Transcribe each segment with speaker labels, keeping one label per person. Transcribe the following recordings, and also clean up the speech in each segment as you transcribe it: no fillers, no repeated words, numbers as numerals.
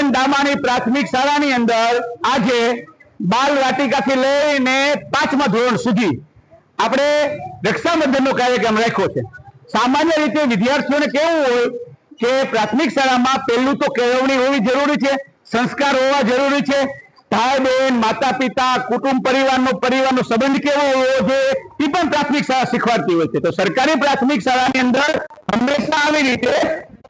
Speaker 1: SN Damani પ્રાથમિક શાળાની અંદર આજે બાલ વાટિકાથી લઈને 5મા ધોરણ સુધી આપણે રક્ષાબંધનનો કાર્યક્રમ રાખ્યો છે। સામાન્ય રીતે વિદ્યાર્થીઓને કેવું હોય કે પ્રાથમિક શાળામાં પહેલું તો કેળવણી હોવી જરૂરી છે, સંસ્કાર હોવા જરૂરી છે, ભાઈ બહેન માતા પિતા કુટુંબ પરિવારનો સંબંધ કેવો હોવો જોઈએ એ પણ પ્રાથમિક શાળા શીખવાડતી હોય છે। તો સરકારી પ્રાથમિક શાળાની અંદર હંમેશા આવી રીતે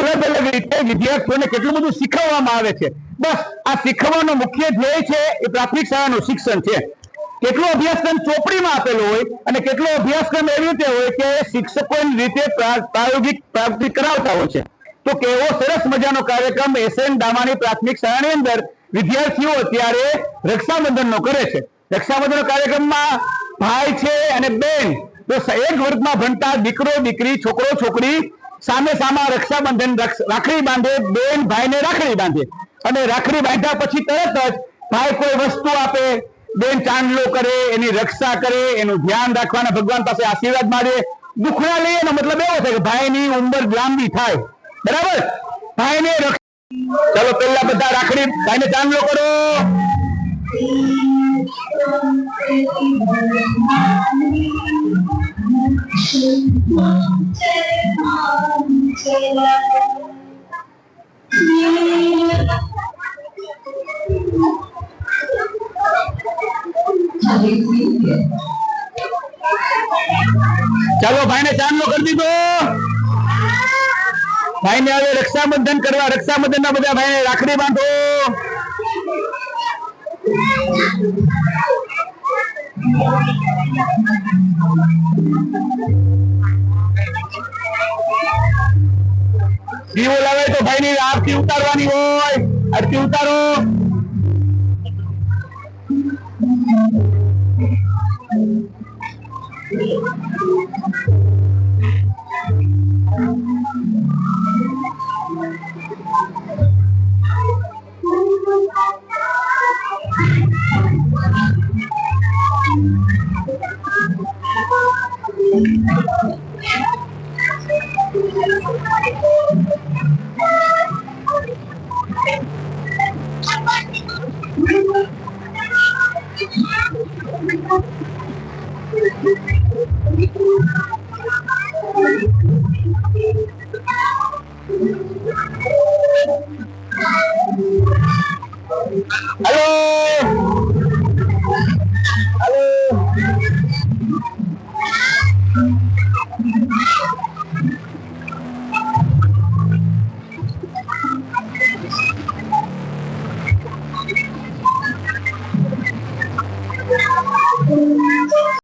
Speaker 1: અલગ અલગ રીતે વિદ્યાર્થીઓને કેટલું બધું શીખવવામાં આવે છે। બસ આ શીખવવાનો મુખ્ય ધ્યેય છે એ પ્રાથમિક શાળાનું શિક્ષણ છે। કેટલો અભ્યાસક્રમ ચોપડીમાં આપેલો હોય અને કેટલો અભ્યાસક્રમ એવી રીતે હોય કે શિક્ષકોની રીતે પ્રાયોગિક કરાવતા હોય છે। તો કેવો સરસ મજાનો કાર્યક્રમ એસએન દામાણી પ્રાથમિક શાળાની અંદર વિદ્યાર્થીઓ અત્યારે રક્ષાબંધનનો કરે છે। રક્ષાબંધન કાર્યક્રમમાં ભાઈ છે અને બેન, તો એક વર્ગમાં ભણતા દીકરો દીકરી છોકરો છોકરી સામે સામા રક્ષાબંધન રાખડી બાંધે, બેન ભાઈને રાખડી બાંધે અને રાખડી બાંધ્યા પછી તરત જ ભાઈ કોઈ વસ્તુ આપે, બેન ચાંદલો કરે, એની રક્ષા કરે, એનું ધ્યાન રાખવાના, ભગવાન પાસે આશીર્વાદ માંગે। દુખડા લઈએ એનો મતલબ એવો છે કે ભાઈની ઉંમર લાંબી થાય, બરાબર। ભાઈને ચલો પેલા બધા રાખડી ભાઈને ચાંદલો કરો। ચાલો ભાઈને ચાંદલો કરી દીધો। ભાઈને હવે રક્ષાબંધન કરવા, રક્ષાબંધનના બધા ભાઈને રાખડી બાંધો। દીવો લાવે તો ભાઈની આરતી ઉતારવાની હોય, આરતી ઉતારો। હેલો